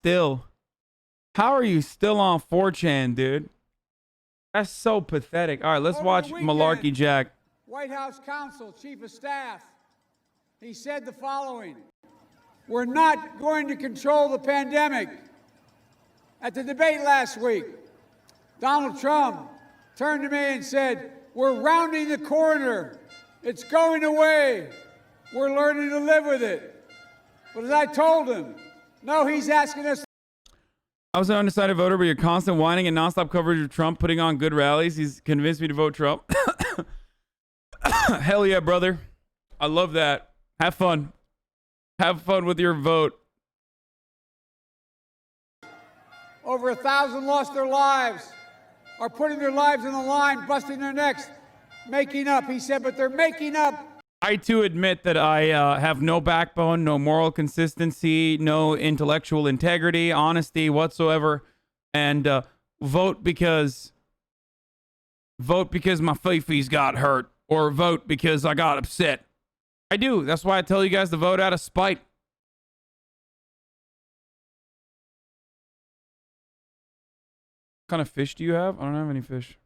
still? How are you still on 4chan, dude? That's so pathetic. All right, let's watch Malarkey Jack. White House Counsel, Chief of Staff, he said the following: we're not going to control the pandemic. At the debate last week, Donald Trump turned to me and said, we're rounding the corner. It's going away. We're learning to live with it. But as I told him, no, he's asking us. I was an undecided voter, but your constant whining and nonstop coverage of Trump putting on good rallies, he's convinced me to vote Trump. Hell yeah, brother. I love that. Have fun. Have fun with your vote. Over 1,000 lost their lives, are putting their lives on the line, busting their necks, making up. He said, but they're making up. I, too, admit that I have no backbone, no moral consistency, no intellectual integrity, honesty whatsoever, and vote because my fifis got hurt, or vote because I got upset. I do. That's why I tell you guys to vote out of spite. What kind of fish do you have? I don't have any fish.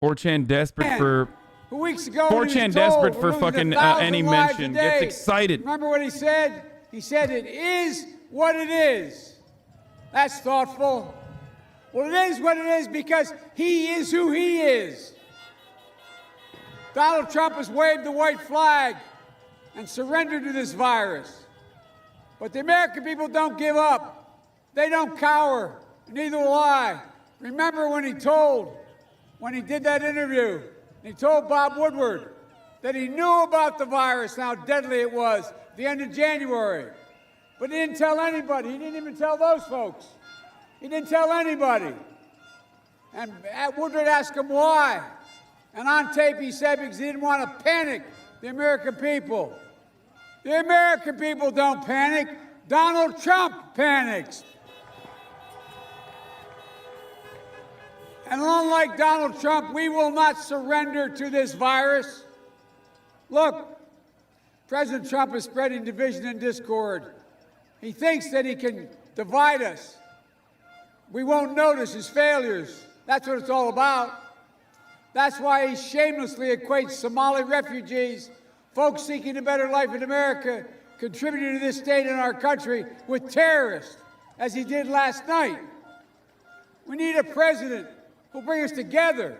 4chan desperate for 4chan desperate for fucking any mention. Gets excited. Remember what he said? He said it is what it is. That's thoughtful. Well, it is what it is because he is who he is. Donald Trump has waved the white flag and surrendered to this virus. But the American people don't give up. They don't cower. Neither will I. Remember when he did that interview, he told Bob Woodward that he knew about the virus and how deadly it was at the end of January. But he didn't tell anybody. He didn't even tell those folks. He didn't tell anybody. And Woodward asked him why. And on tape he said because he didn't want to panic the American people. The American people don't panic. Donald Trump panics. And unlike Donald Trump, we will not surrender to this virus. Look, President Trump is spreading division and discord. He thinks that he can divide us. We won't notice his failures. That's what it's all about. That's why he shamelessly equates Somali refugees, folks seeking a better life in America, contributing to this state in our country, with terrorists, as he did last night. We need a president who'll bring us together,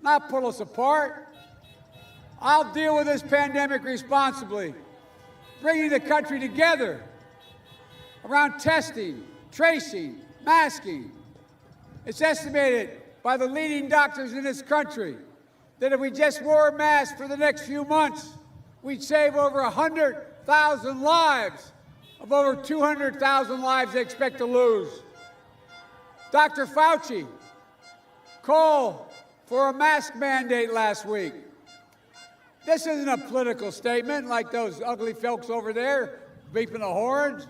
not pull us apart. I'll deal with this pandemic responsibly, bringing the country together around testing, tracing, masking. It's estimated by the leading doctors in this country that if we just wore masks for the next few months, we'd save over 100,000 lives of over 200,000 lives they expect to lose. Dr. Fauci called for a mask mandate last week. This isn't a political statement like those ugly folks over there beeping the horns.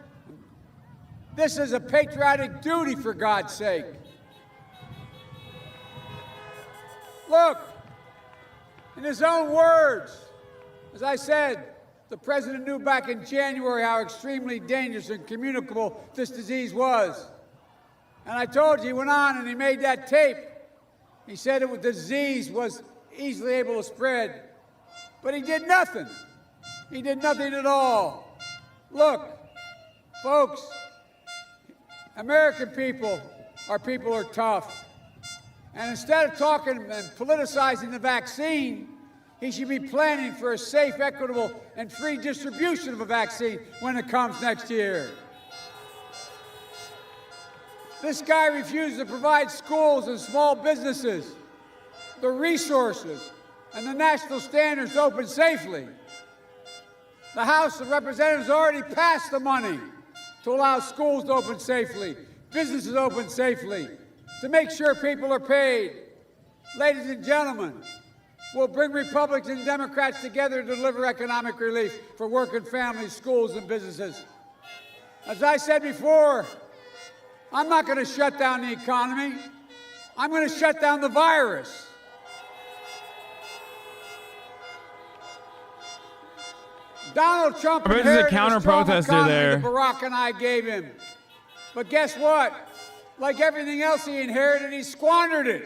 This is a patriotic duty, for God's sake. Look, in his own words, as I said, the president knew back in January how extremely dangerous and communicable this disease was. And I told you, he went on and he made that tape. He said the disease was easily able to spread. But he did nothing. He did nothing at all. Look, folks, American people are tough. And instead of talking and politicizing the vaccine, he should be planning for a safe, equitable, and free distribution of a vaccine when it comes next year. This guy refused to provide schools and small businesses the resources and the national standards to open safely. The House of Representatives already passed the money to allow schools to open safely, businesses open safely, to make sure people are paid. Ladies and gentlemen, we'll bring Republicans and Democrats together to deliver economic relief for working families, schools, and businesses. As I said before, I'm not going to shut down the economy. I'm going to shut down the virus. Donald Trump I bet there's a inherited counter strong protester economy there. that Barack and I gave him. But guess what? Like everything else he inherited, he squandered it.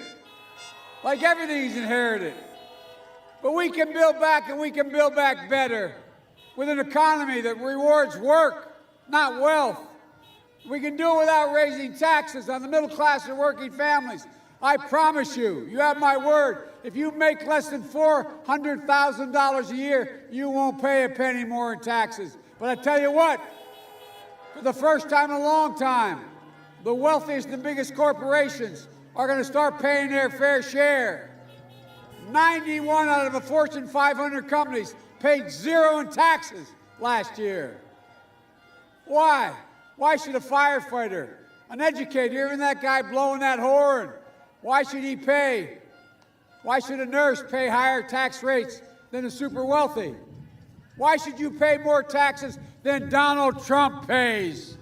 Like everything he's inherited. But we can build back, and we can build back better with an economy that rewards work, not wealth. We can do it without raising taxes on the middle class and working families. I promise you, you have my word, if you make less than $400,000 a year, you won't pay a penny more in taxes. But I tell you what, for the first time in a long time, the wealthiest and biggest corporations are going to start paying their fair share. 91 out of the Fortune 500 companies paid zero in taxes last year. Why? Why should a firefighter, an educator, even that guy blowing that horn, why should he pay? Why should a nurse pay higher tax rates than the super wealthy? Why should you pay more taxes than Donald Trump pays?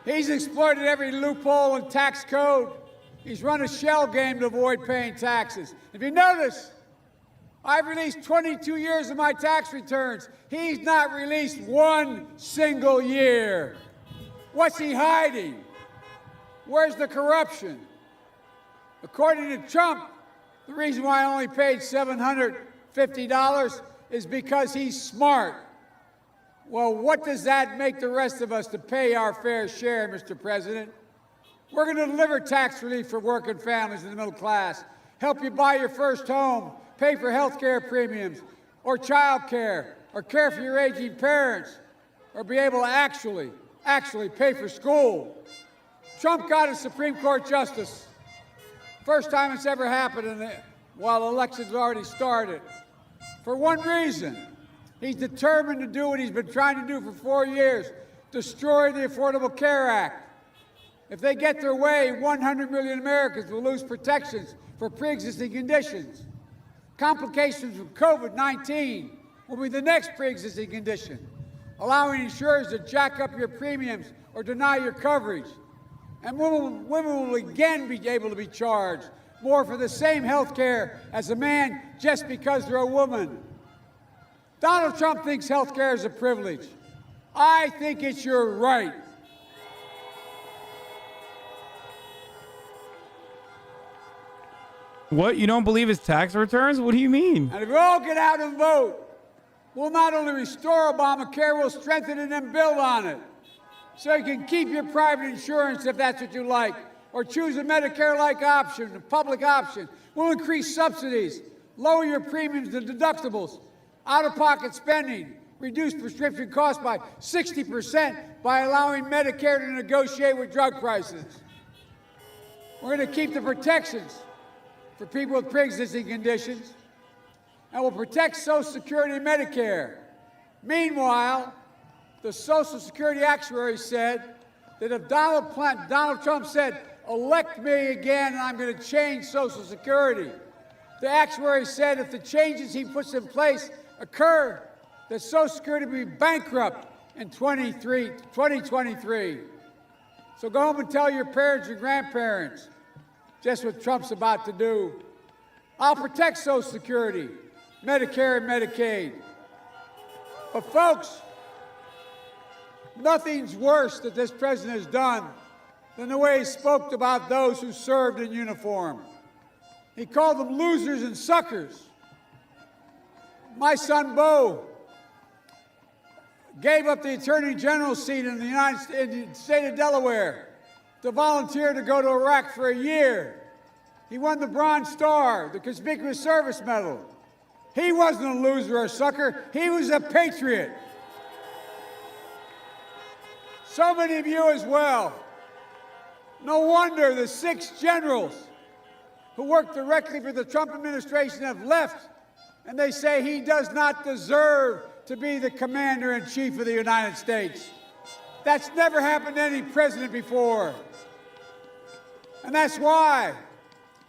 He's exploited every loophole in tax code. He's run a shell game to avoid paying taxes. If you notice, I've released 22 years of my tax returns. He's not released one single year. What's he hiding? Where's the corruption? According to Trump, the reason why I only paid $750 is because he's smart. Well, what does that make the rest of us to pay our fair share, Mr. President? We're going to deliver tax relief for working families in the middle class, help you buy your first home, pay for health care premiums, or child care, or care for your aging parents, or be able to actually pay for school. Trump got a Supreme Court justice. First time it's ever happened while elections already started. For one reason. He's determined to do what he's been trying to do for 4 years, destroy the Affordable Care Act. If they get their way, 100 million Americans will lose protections for pre-existing conditions. Complications from COVID-19 will be the next pre-existing condition, allowing insurers to jack up your premiums or deny your coverage. And women will again be able to be charged more for the same health care as a man just because they're a woman. Donald Trump thinks health care is a privilege. I think it's your right. What? You don't believe his tax returns? What do you mean? And if we all get out and vote, we'll not only restore Obamacare, we'll strengthen it and build on it. So you can keep your private insurance if that's what you like, or choose a Medicare-like option, a public option. We'll increase subsidies, lower your premiums and deductibles, out-of-pocket spending, reduce prescription costs by 60% by allowing Medicare to negotiate with drug prices. We're going to keep the protections for people with pre-existing conditions, and we'll protect Social Security and Medicare. Meanwhile, the Social Security actuary said that if Donald Trump said, elect me again and I'm going to change Social Security, the actuary said if the changes he puts in place occur, that Social Security will be bankrupt in 2023. So go home and tell your parents and grandparents just what Trump's about to do. I'll protect Social Security, Medicare, and Medicaid. But folks, nothing's worse that this president has done than the way he spoke about those who served in uniform. He called them losers and suckers. My son, Beau, gave up the Attorney General's seat in the state of Delaware to volunteer to go to Iraq for a year. He won the Bronze Star, the Conspicuous Service Medal. He wasn't a loser or a sucker. He was a patriot. So many of you as well. No wonder the 6 generals who worked directly for the Trump administration have left, and they say he does not deserve to be the commander-in-chief of the United States. That's never happened to any president before. And that's why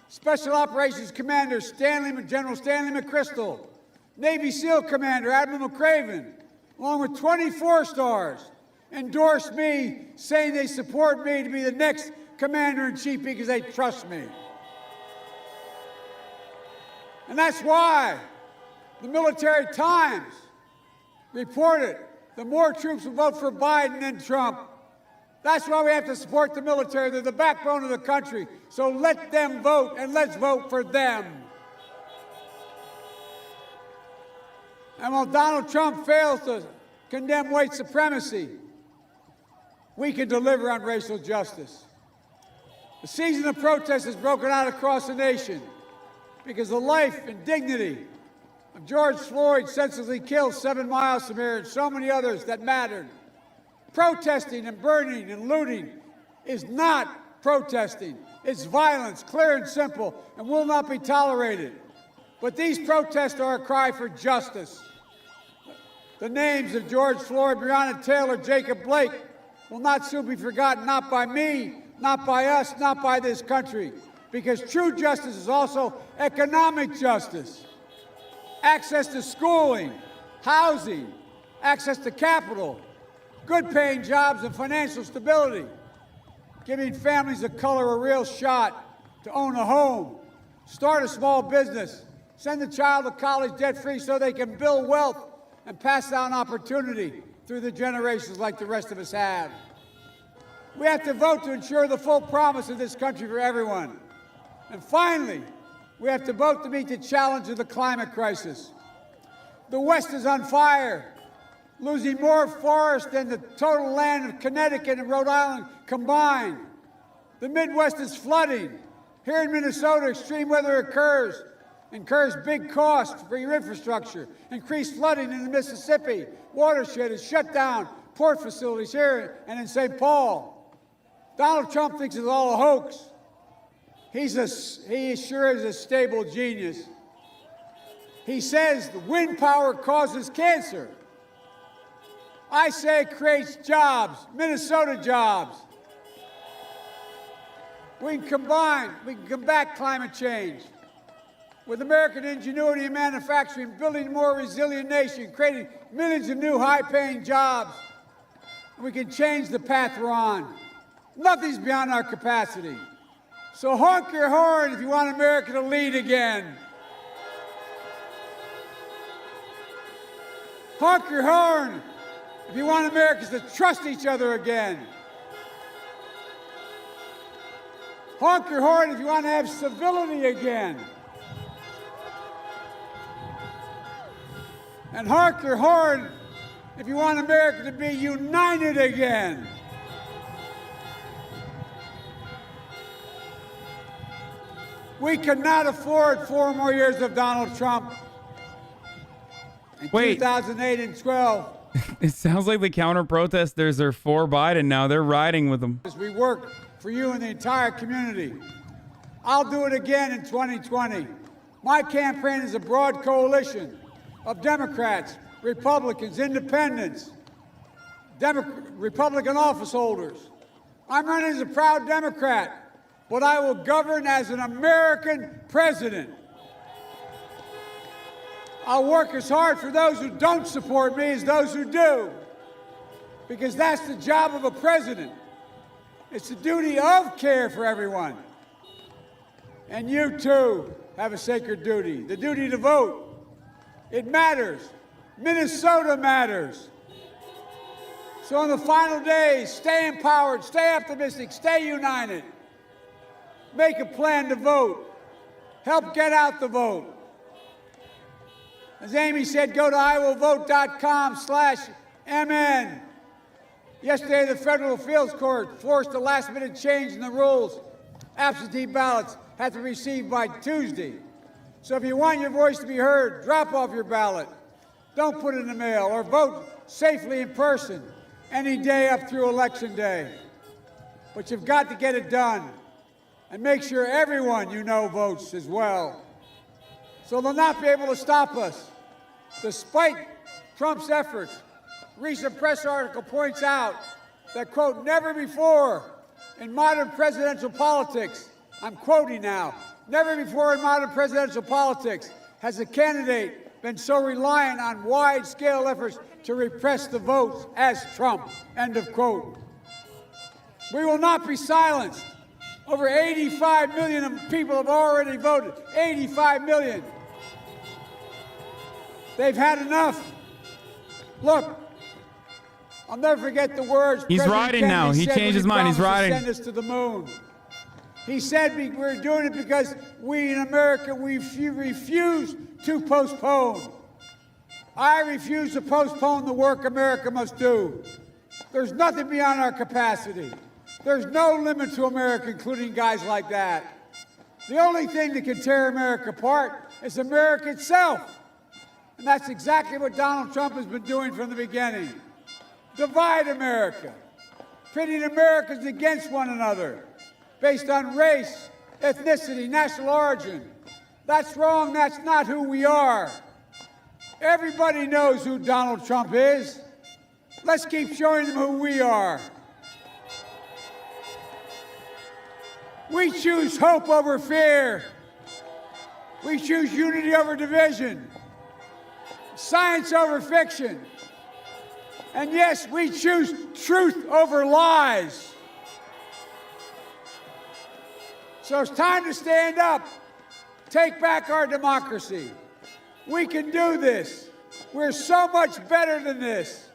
Special Operations Commander General Stanley McChrystal, Navy SEAL Commander Admiral McCraven, along with 24 stars, endorsed me, saying they support me to be the next commander-in-chief because they trust me. And that's why the Military Times reported that more troops will vote for Biden than Trump. That's why we have to support the military. They're the backbone of the country. So let them vote, and let's vote for them. And while Donald Trump fails to condemn white supremacy, we can deliver on racial justice. The season of protest has broken out across the nation because the life and dignity of George Floyd, senselessly killed 7 miles from here, and so many others that mattered. Protesting and burning and looting is not protesting. It's violence, clear and simple, and will not be tolerated. But these protests are a cry for justice. The names of George Floyd, Breonna Taylor, Jacob Blake will not soon be forgotten, not by me, not by us, not by this country, because true justice is also economic justice. Access to schooling, housing, access to capital, good-paying jobs and financial stability, giving families of color a real shot to own a home, start a small business, send a child to college debt-free so they can build wealth and pass down opportunity through the generations like the rest of us have. We have to vote to ensure the full promise of this country for everyone. And finally, we have to vote to meet the challenge of the climate crisis. The West is on fire, losing more forest than the total land of Connecticut and Rhode Island combined. The Midwest is flooding. Here in Minnesota, extreme weather incurs big costs for your infrastructure. Increased flooding in the Mississippi watershed has shut down port facilities here and in St. Paul. Donald Trump thinks it's all a hoax. He sure is a stable genius. He says the wind power causes cancer. I say it creates jobs, Minnesota jobs. We can combat climate change with American ingenuity and manufacturing, building a more resilient nation, creating millions of new high-paying jobs. We can change the path we're on. Nothing's beyond our capacity. So honk your horn if you want America to lead again. Honk your horn if you want Americans to trust each other again. Honk your horn if you want to have civility again. And honk your horn if you want America to be united again. We cannot afford 4 more years of Donald Trump. In 2008 and 12. It sounds like the counter-protesters are for Biden now. They're riding with him. As we work for you and the entire community. I'll do it again in 2020. My campaign is a broad coalition of Democrats, Republicans, Independents, Republican office holders. I'm running as a proud Democrat, but I will govern as an American president. I'll work as hard for those who don't support me as those who do, because that's the job of a president. It's the duty of care for everyone. And you, too, have a sacred duty, the duty to vote. It matters. Minnesota matters. So in the final days, stay empowered, stay optimistic, stay united. Make a plan to vote. Help get out the vote. As Amy said, go to iwillvote.com/MN. Yesterday, the Federal Appeals Court forced a last-minute change in the rules. Absentee ballots have to be received by Tuesday. So if you want your voice to be heard, drop off your ballot. Don't put it in the mail, or vote safely in person any day up through Election Day. But you've got to get it done. And make sure everyone you know votes as well. So they'll not be able to stop us. Despite Trump's efforts, a recent press article points out that, quote, never before in modern presidential politics, I'm quoting now, never before in modern presidential politics has a candidate been so reliant on wide-scale efforts to repress the votes as Trump, end of quote. We will not be silenced. Over 85 million people have already voted. 85 million. They've had enough. Look, I'll never forget the words. He's President riding Kennedy now. He said changed when his mind. He's promised to riding. Send us to the moon. He said we're doing it because we in America, we refuse to postpone. I refuse to postpone the work America must do. There's nothing beyond our capacity. There's no limit to America, including guys like that. The only thing that can tear America apart is America itself. And that's exactly what Donald Trump has been doing from the beginning. Divide America, pitting Americans against one another based on race, ethnicity, national origin. That's wrong. That's not who we are. Everybody knows who Donald Trump is. Let's keep showing them who we are. We choose hope over fear. We choose unity over division, science over fiction. And yes, we choose truth over lies. So it's time to stand up, take back our democracy. We can do this. We're so much better than this.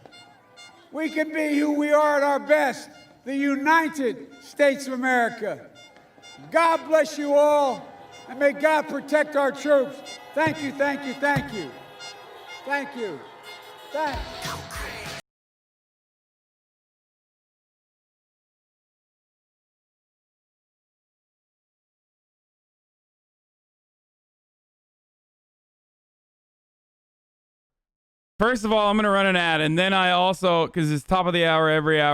We can be who we are at our best, the United States of America. God bless you all, and may God protect our troops. Thank you, thank you, thank you. Thank you. Thanks. First of all, I'm going to run an ad, and then I also, because it's top of the hour every hour.